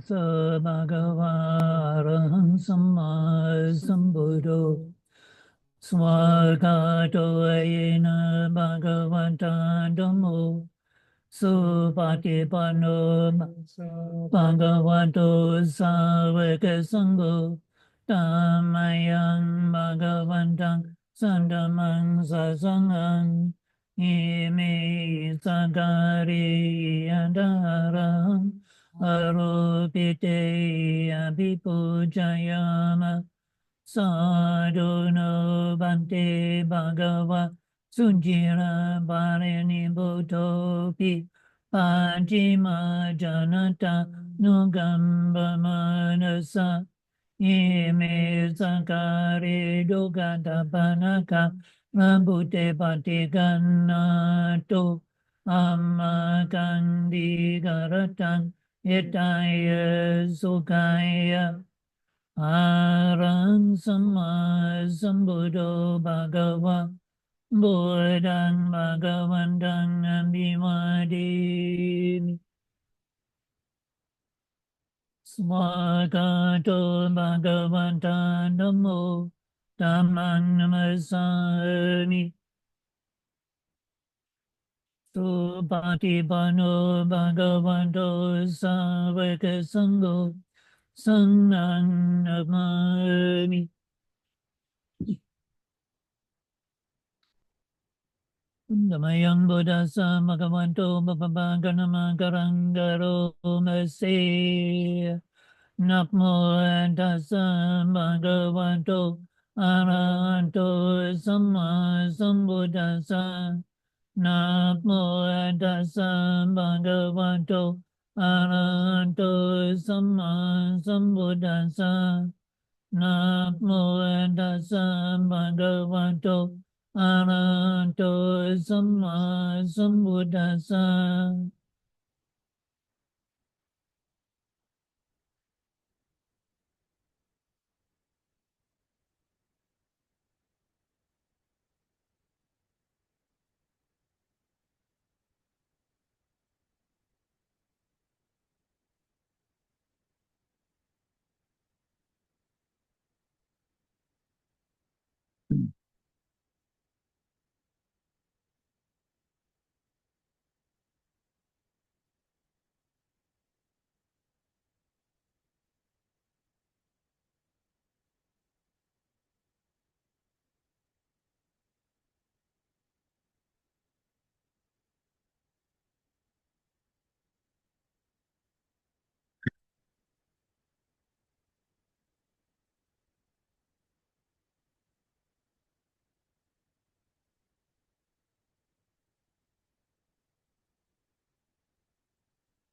Sa bhagava araham samma sambuddho swagato ayena bhagavanta dhammo supatipano bhagavato savaka sangho tammayang bhagavantang sandamang sasangang ime sakari yandaram arupite abhipujayama sadhuno bhante bhagava sunjira bharani bhutopi Pajima Janata Nugamba Manasa Ime Sankare Dogata Panaka Nambute Patiganato Amma Kandi Garatan Etaya Sukaya Aran Sama Sambuddho Bhagava Buddhang Bhagavantang Abhimademi Swagato Bhagavanta Namo Dhammang Namasami Supatipano Bhagavanto Savaka Sangho Sanghang Namami Damayang Buddhasa Bhagavanto Bhagavantanama Karangaro Mase Namo Tassa Bhagavato Arahato Samma Sambuddhassa Namo Tassa Bhagavato Arahato Samma Sambuddhassa Namo Tassa Bhagavato Arahato Samma Sambuddhassa.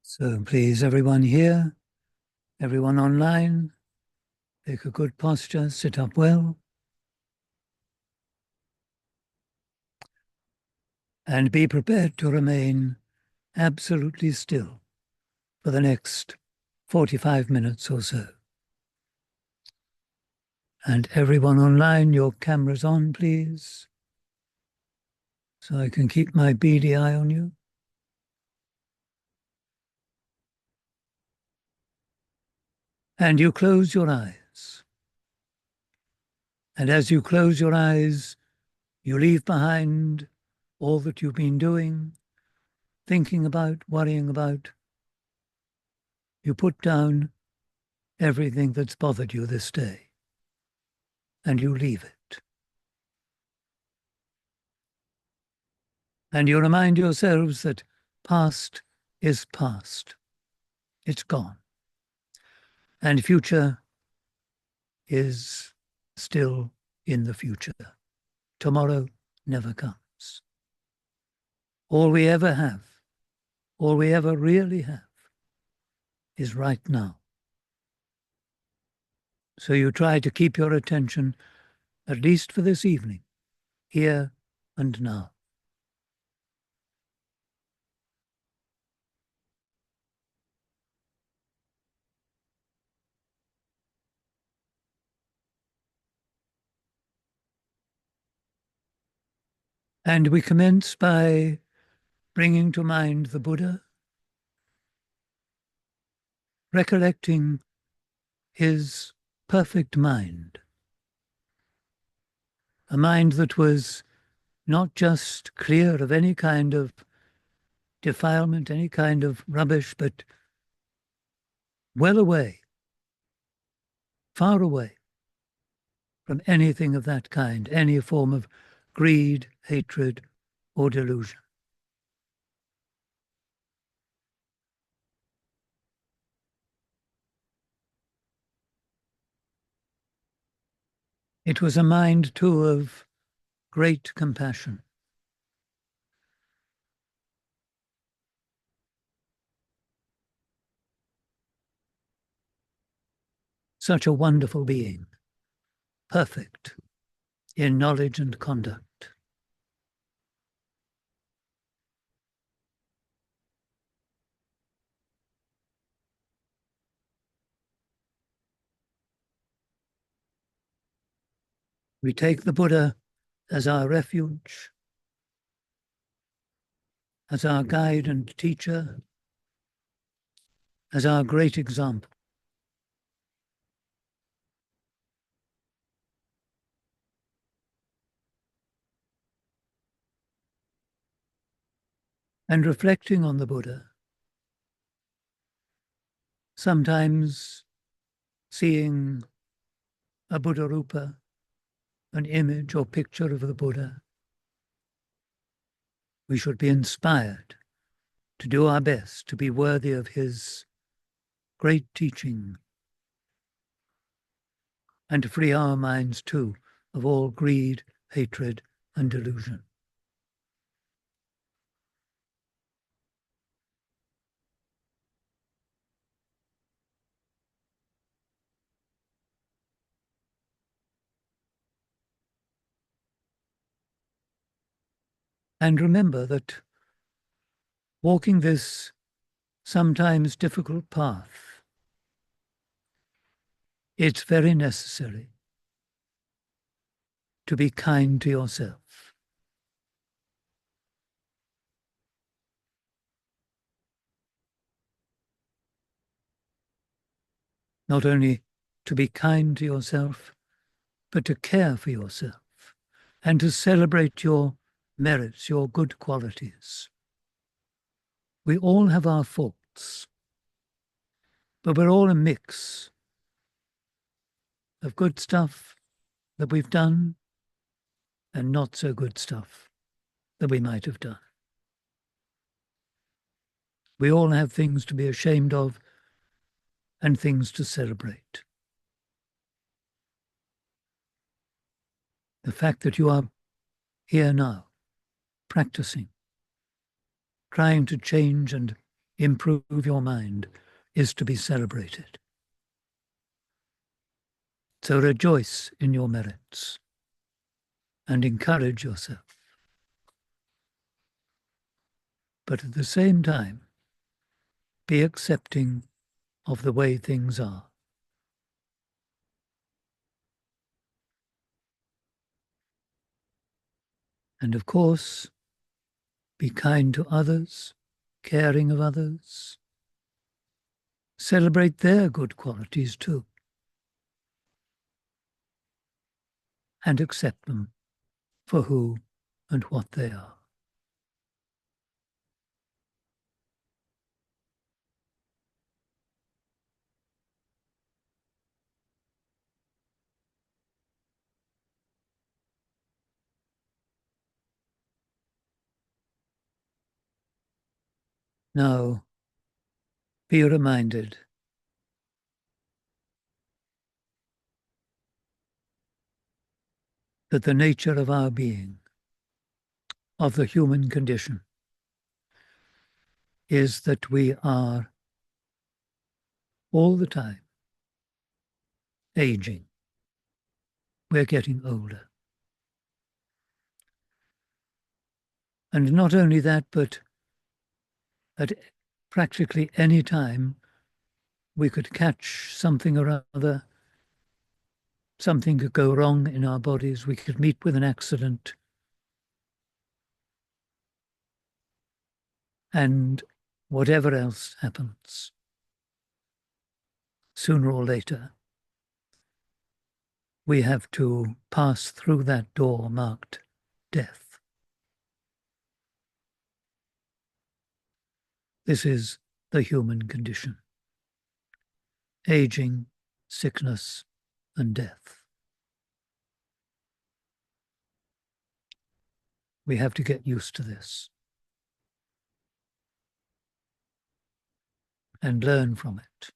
So please, everyone here, everyone online, take a good posture, sit up well, and be prepared to remain absolutely still for the next 45 minutes or so. And everyone online, your cameras on, please, so I can keep my beady eye on you. And you close your eyes. And as you close your eyes, you leave behind all that you've been doing, thinking about, worrying about. You put down everything that's bothered you this day, and you leave it. And you remind yourselves that past is past. It's gone. And future is still in the future. Tomorrow never comes. All we ever have, all we ever really have, is right now. So you try to keep your attention, at least for this evening, here and now. And we commence by bringing to mind the Buddha, recollecting his perfect mind, a mind that was not just clear of any kind of defilement, any kind of rubbish, but well away, far away from anything of that kind, any form of greed, hatred, or delusion. It was a mind, too, of great compassion. Such a wonderful being, perfect in knowledge and conduct. We take the Buddha as our refuge, as our guide and teacher, as our great example. And reflecting on the Buddha, sometimes seeing a Buddha Rupa, an image or picture of the Buddha, we should be inspired to do our best to be worthy of his great teaching and to free our minds too of all greed, hatred, and delusion. And remember that walking this sometimes difficult path, it's very necessary to be kind to yourself. Not only to be kind to yourself, but to care for yourself and to celebrate your merits, your good qualities. We all have our faults, but we're all a mix of good stuff that we've done and not so good stuff that we might have done. We all have things to be ashamed of and things to celebrate. The fact that you are here now, practicing, trying to change and improve your mind is to be celebrated. So rejoice in your merits and encourage yourself. But at the same time, be accepting of the way things are. And of course, be kind to others, caring of others. Celebrate their good qualities too. And accept them for who and what they are. Now, be reminded that the nature of our being, of the human condition, is that we are all the time aging. We're getting older. And not only that, but at practically any time, we could catch something or other. Something could go wrong in our bodies. We could meet with an accident. And whatever else happens. sooner or later, we have to pass through that door marked death. This is the human condition: aging, sickness, and death. We have to get used to this and learn from it.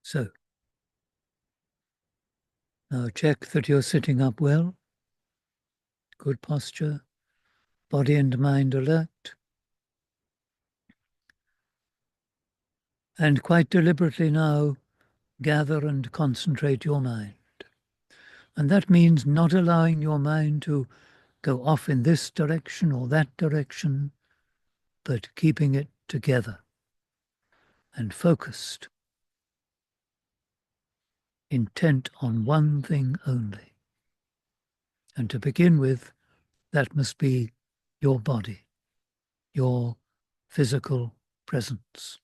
So, now check that you're sitting up well, good posture, body and mind alert. And quite deliberately now, gather and concentrate your mind. And that means not allowing your mind to go off in this direction or that direction, but keeping it together and focused, intent on one thing only. And to begin with, that must be your body, your physical presence.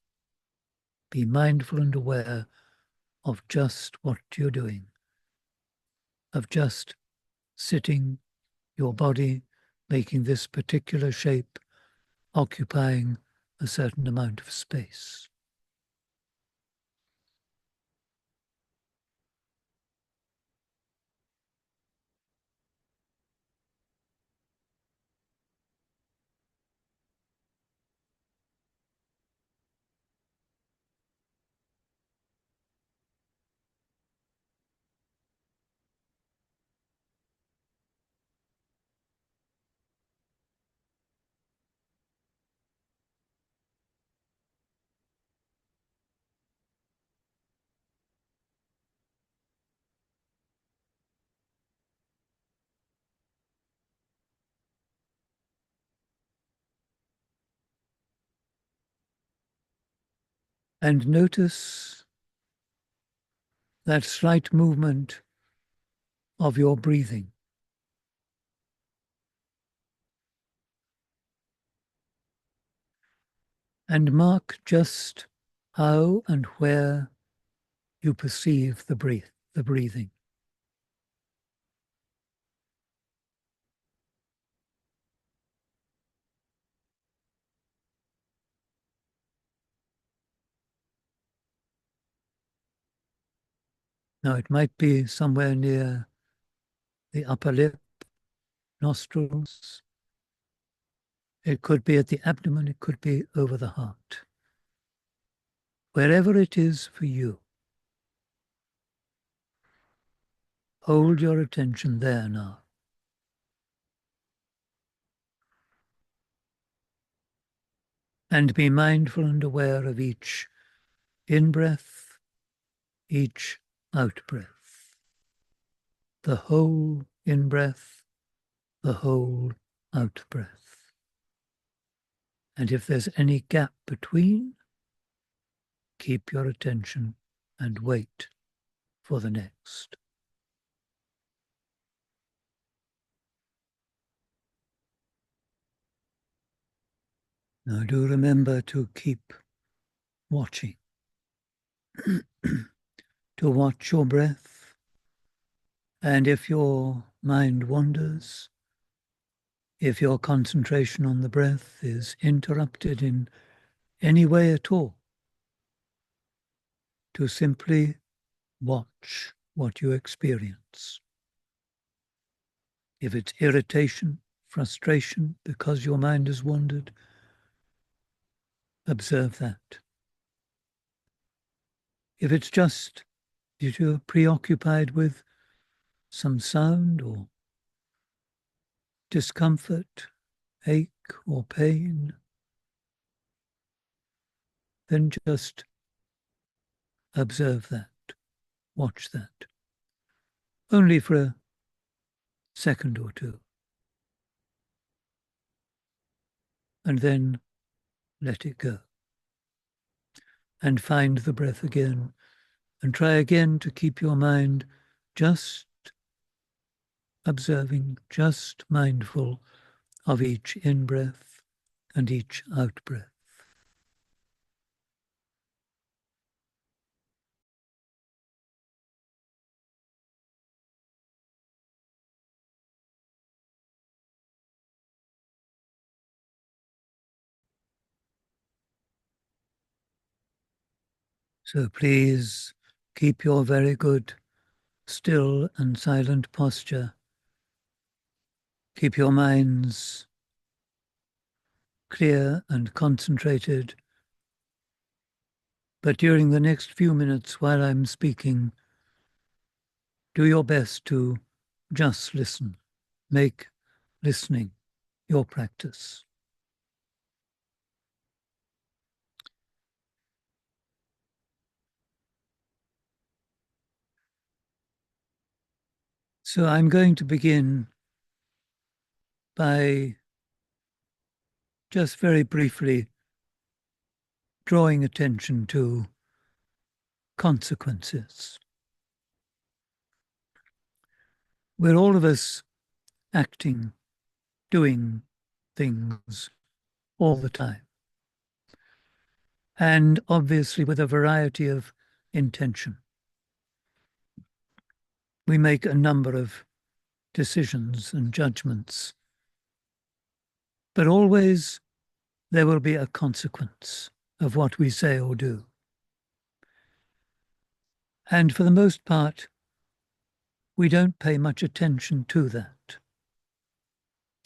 Be mindful and aware of just what you're doing, of just sitting, your body making this particular shape, occupying a certain amount of space. And notice that slight movement of your breathing. And mark just how and where you perceive the breathing. Now it might be somewhere near the upper lip, nostrils. It could be at the abdomen, it could be over the heart. Wherever it is for you, hold your attention there now. And be mindful and aware of each in-breath, each out-breath. The whole in-breath, the whole out-breath. And if there's any gap between, keep your attention and wait for the next. Now do remember to keep watching, to watch your breath. And if your mind wanders, if your concentration on the breath is interrupted in any way at all, to simply watch what you experience. If it's irritation, frustration because your mind has wandered, observe that. If it's just that you're preoccupied with some sound or discomfort, ache or pain, then just observe that, watch that, only for a second or two. And then let it go. And find the breath again And try again to keep your mind just observing, just mindful of each in-breath and each out-breath. So please keep your very good, still and silent posture. Keep your minds clear and concentrated. But during the next few minutes while I'm speaking, do your best to just listen. Make listening your practice. So I'm going to begin by just very briefly drawing attention to consequences. We're all of us acting, doing things all the time, and obviously with a variety of intention. We make a number of decisions and judgments, but always there will be a consequence of what we say or do. And for the most part, we don't pay much attention to that.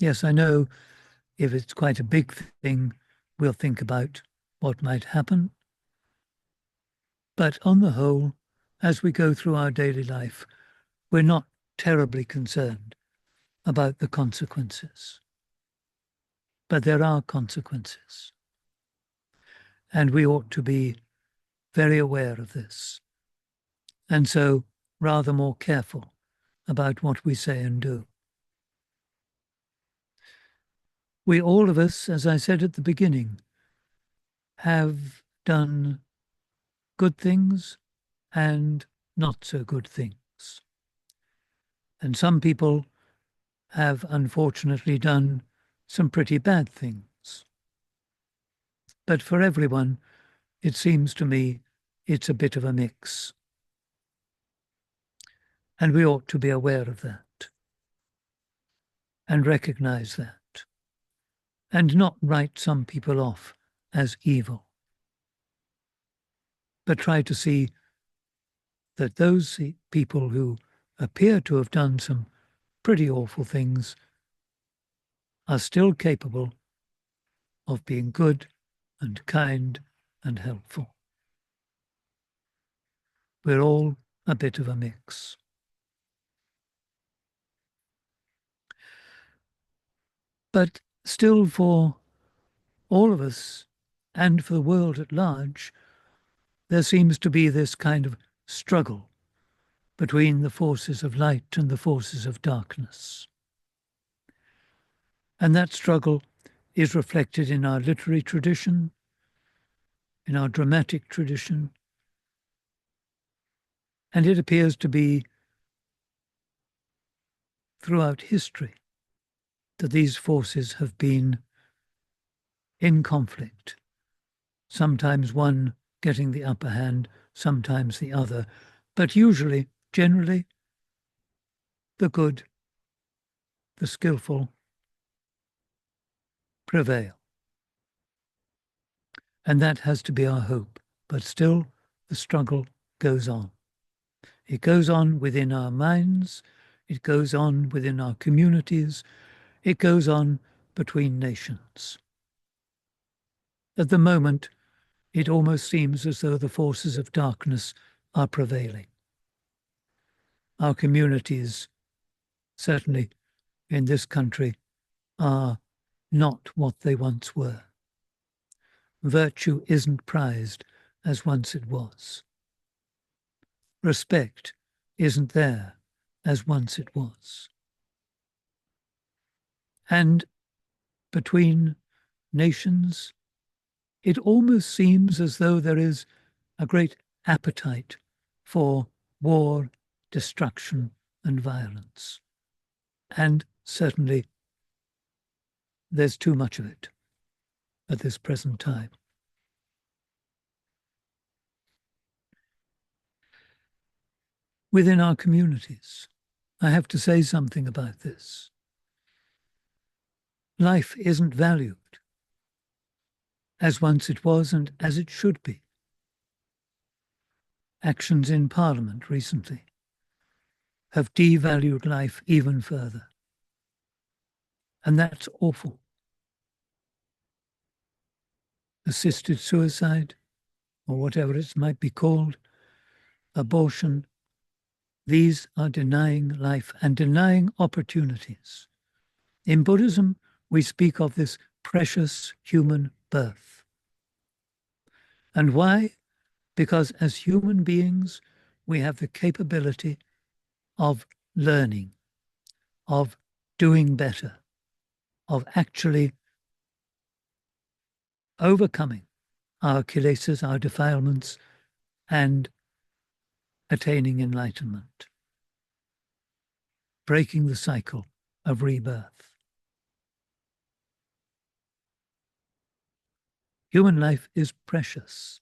Yes, I know if it's quite a big thing, we'll think about what might happen. But on the whole, as we go through our daily life, we're not terribly concerned about the consequences. But there are consequences. And we ought to be very aware of this. And so rather more careful about what we say and do. We all of us, as I said at the beginning, have done good things and not so good things. And some people have unfortunately done some pretty bad things. But for everyone, it seems to me it's a bit of a mix. And we ought to be aware of that and recognize that and not write some people off as evil, but try to see that those people who appear to have done some pretty awful things are still capable of being good and kind and helpful. We're all a bit of a mix. But still, for all of us and for the world at large, there seems to be this kind of struggle between the forces of light and the forces of darkness. And that struggle is reflected in our literary tradition, in our dramatic tradition, and it appears to be throughout history that these forces have been in conflict, sometimes one getting the upper hand, sometimes the other, but usually, generally, the good, the skillful prevail. And that has to be our hope. But still, the struggle goes on. It goes on within our minds. It goes on within our communities. It goes on between nations. At the moment, it almost seems as though the forces of darkness are prevailing. Our communities, certainly in this country, are not what they once were. Virtue isn't prized as once it was. Respect isn't there as once it was. And between nations, it almost seems as though there is a great appetite for war, destruction, and violence. And certainly there's too much of it at this present time. Within our communities, I have to say something about this. Life isn't valued as once it was and as it should be. Actions in Parliament recently have devalued life even further. And that's awful. Assisted suicide, or whatever it might be called, abortion, these are denying life and denying opportunities. In Buddhism, we speak of this precious human birth. And why? Because as human beings, we have the capability of learning, of doing better, of actually overcoming our kilesas, our defilements, and attaining enlightenment, breaking the cycle of rebirth. Human life is precious.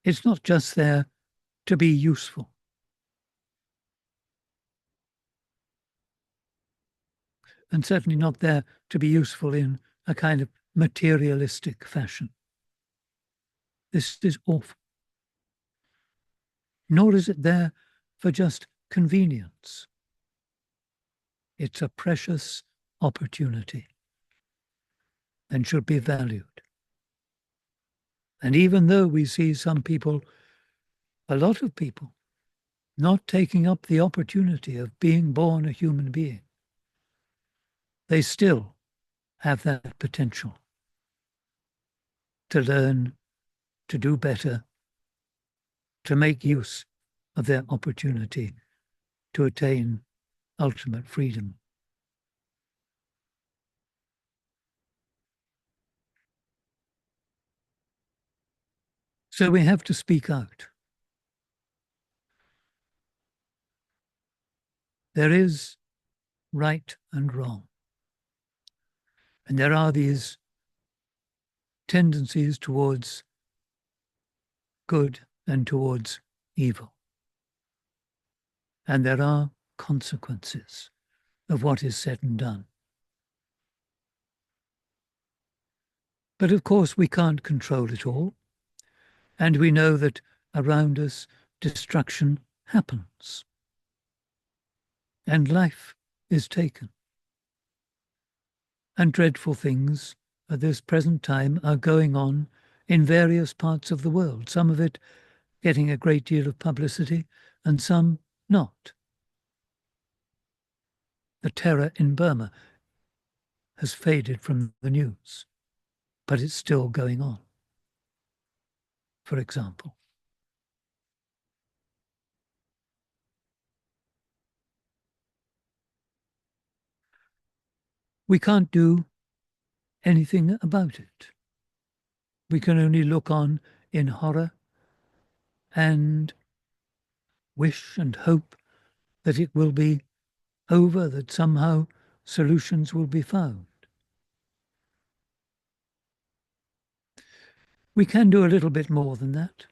It's not just there to be useful. And certainly not there to be useful in a kind of materialistic fashion. This is awful. Nor is it there for just convenience. It's a precious opportunity and should be valued. And even though we see some people, a lot of people, not taking up the opportunity of being born a human being, they still have that potential to learn, to do better, to make use of their opportunity to attain ultimate freedom. So we have to speak out. There is right and wrong. And there are these tendencies towards good and towards evil. And there are consequences of what is said and done. But of course, we can't control it all. And we know that around us, destruction happens. And life is taken. And dreadful things at this present time are going on in various parts of the world, some of it getting a great deal of publicity and some not. The terror in Burma has faded from the news, but it's still going on, for example. We can't do anything about it. We can only look on in horror and wish and hope that it will be over, that somehow solutions will be found. We can do a little bit more than that.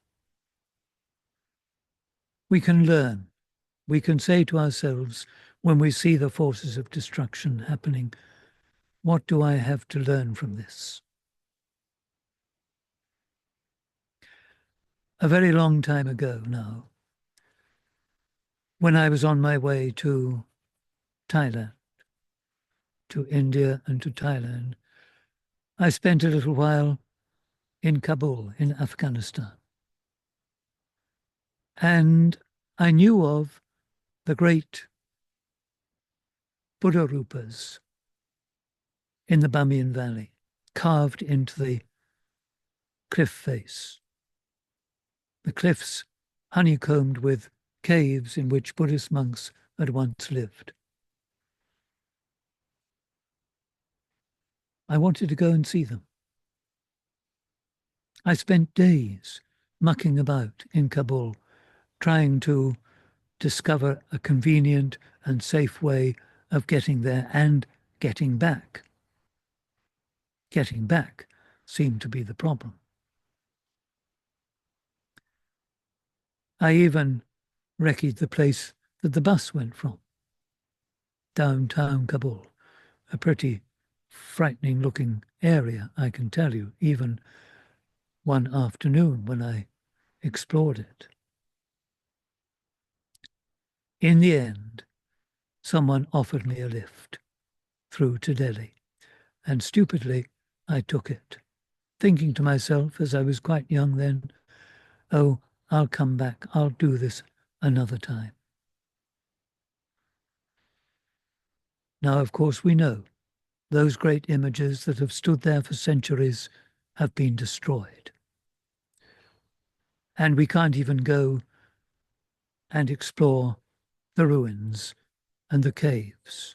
We can learn. We can say to ourselves, when we see the forces of destruction happening, what do I have to learn from this? A very long time ago now, when I was on my way to Thailand, to India and to Thailand, I spent a little while in Kabul, in Afghanistan. And I knew of the great Buddha Rupas in the Bamiyan Valley, carved into the cliff face. The cliffs honeycombed with caves in which Buddhist monks had once lived. I wanted to go and see them. I spent days mucking about in Kabul, trying to discover a convenient and safe way of getting there and getting back. Getting back seemed to be the problem. I even recce'd the place that the bus went from, downtown Kabul, a pretty frightening looking area, I can tell you, even one afternoon when I explored it. In the end, someone offered me a lift through to Delhi, and stupidly I took it, thinking to myself, as I was quite young then, oh, I'll come back, I'll do this another time. Now, of course, we know those great images that have stood there for centuries have been destroyed. And we can't even go and explore the ruins and the caves.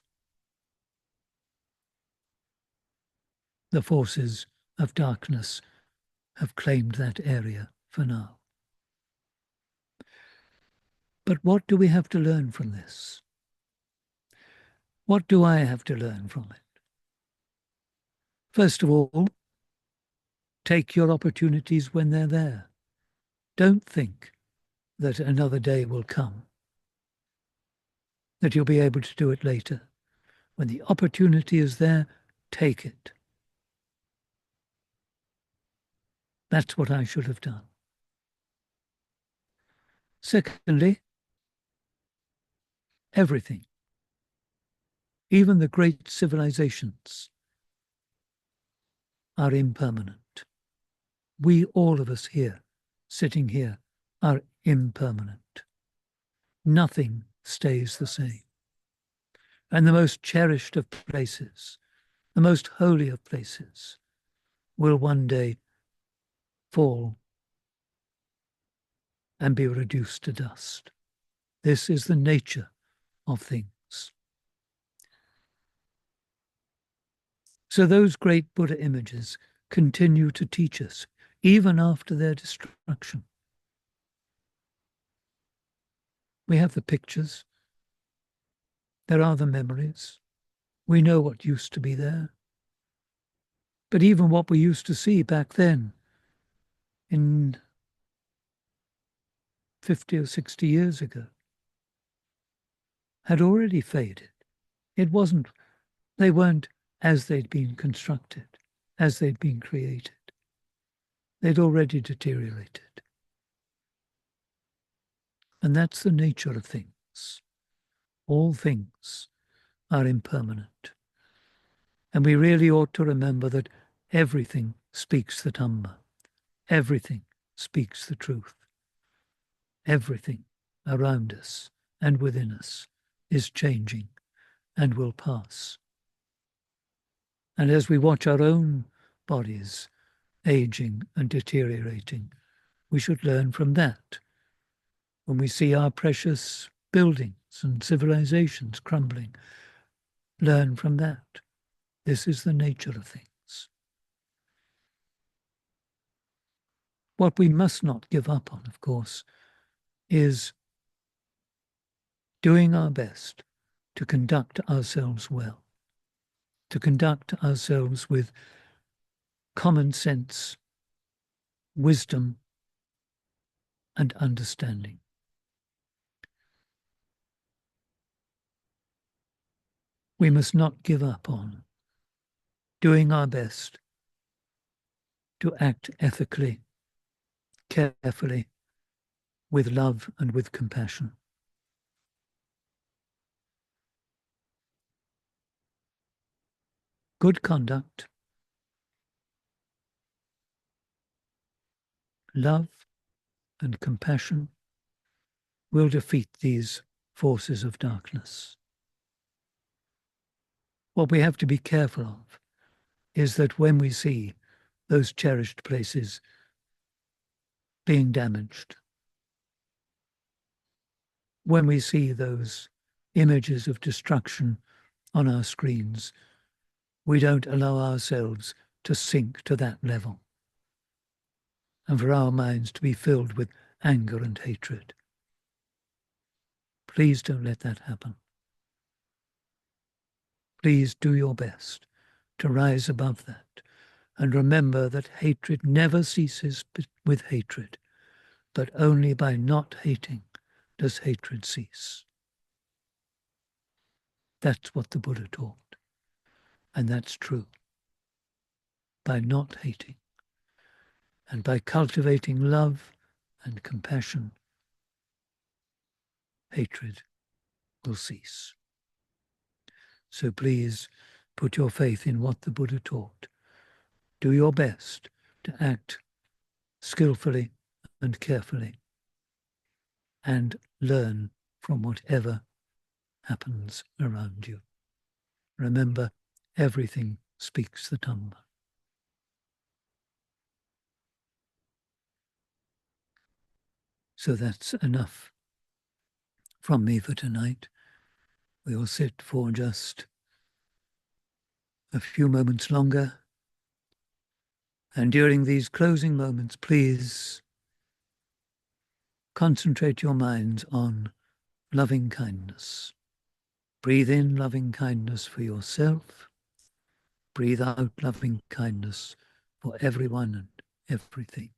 The forces of darkness have claimed that area for now. But what do we have to learn from this? What do I have to learn from it? First of all, take your opportunities when they're there. Don't think that another day will come, that you'll be able to do it later. When the opportunity is there, take it. That's what I should have done. Secondly, everything, even the great civilizations, are impermanent. We, all of us here, sitting here, are impermanent. Nothing stays the same. And the most cherished of places, the most holy of places, will one day fall and be reduced to dust. This is the nature of things. So those great Buddha images continue to teach us, even after their destruction. We have the pictures. There are the memories. We know what used to be there. But even what we used to see back then, in 50 or 60 years ago, had already faded. They weren't as they'd been constructed, as they'd been created. They'd already deteriorated. And that's the nature of things. All things are impermanent. And we really ought to remember that everything speaks the Dhamma. Everything speaks the truth. Everything around us and within us is changing and will pass. And as we watch our own bodies aging and deteriorating, we should learn from that. When we see our precious buildings and civilizations crumbling, learn from that. This is the nature of things. What we must not give up on, of course, is doing our best to conduct ourselves well, to conduct ourselves with common sense, wisdom, and understanding. We must not give up on doing our best to act ethically, carefully, with love and with compassion. Good conduct, love and compassion will defeat these forces of darkness. What we have to be careful of is that when we see those cherished places being damaged, when we see those images of destruction on our screens, we don't allow ourselves to sink to that level. and for our minds to be filled with anger and hatred. Please don't let that happen. Please do your best to rise above that and remember that hatred never ceases with hatred, but only by not hating does hatred cease. That's what the Buddha taught, and that's true. By not hating and by cultivating love and compassion, hatred will cease. So please put your faith in what the Buddha taught. Do your best to act skillfully and carefully, and learn from whatever happens around you. Remember, everything speaks the Dhamma. So that's enough from me for tonight. We will sit for just a few moments longer. And during these closing moments, please concentrate your minds on loving kindness. Breathe in loving kindness for yourself. Breathe out loving kindness for everyone and everything.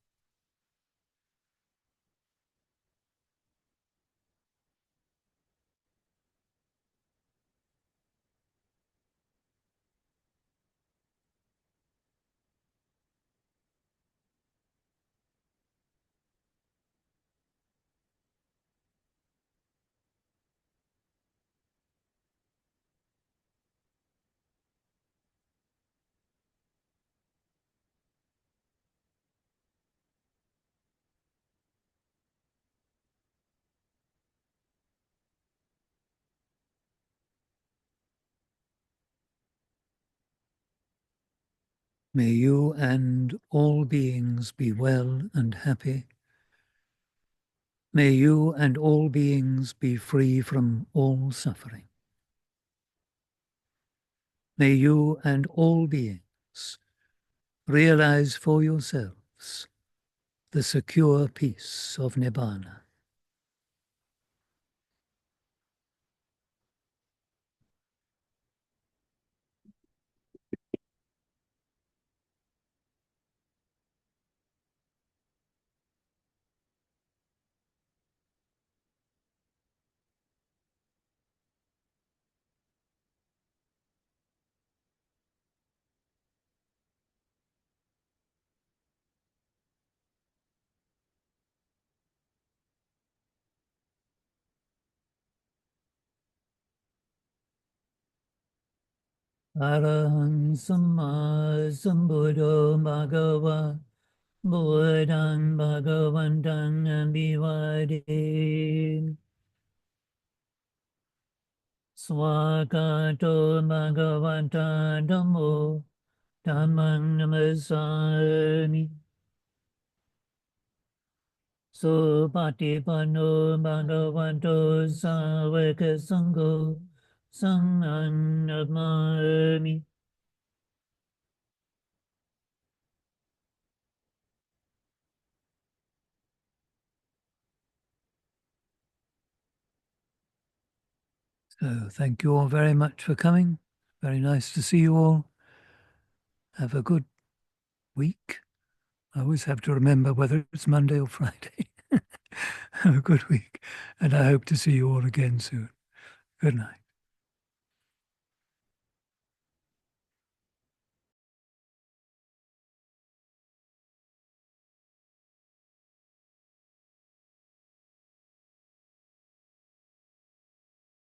May you and all beings be well and happy. May you and all beings be free from all suffering. May you and all beings realize for yourselves the secure peace of Nibbana. Arahang Samma Sambuddho Bhagava Buddhang Bhagavantang Abhivade Swakato Bhagavata Dhammo Dhammang Namasami Supatipanno Bhagavato Savaka Sangho Sanghang Namami. So thank you all very much for coming. Very nice to see you all. Have a good week. I always have to remember whether it's Monday or Friday. Have a good week. And I hope to see you all again soon. Good night.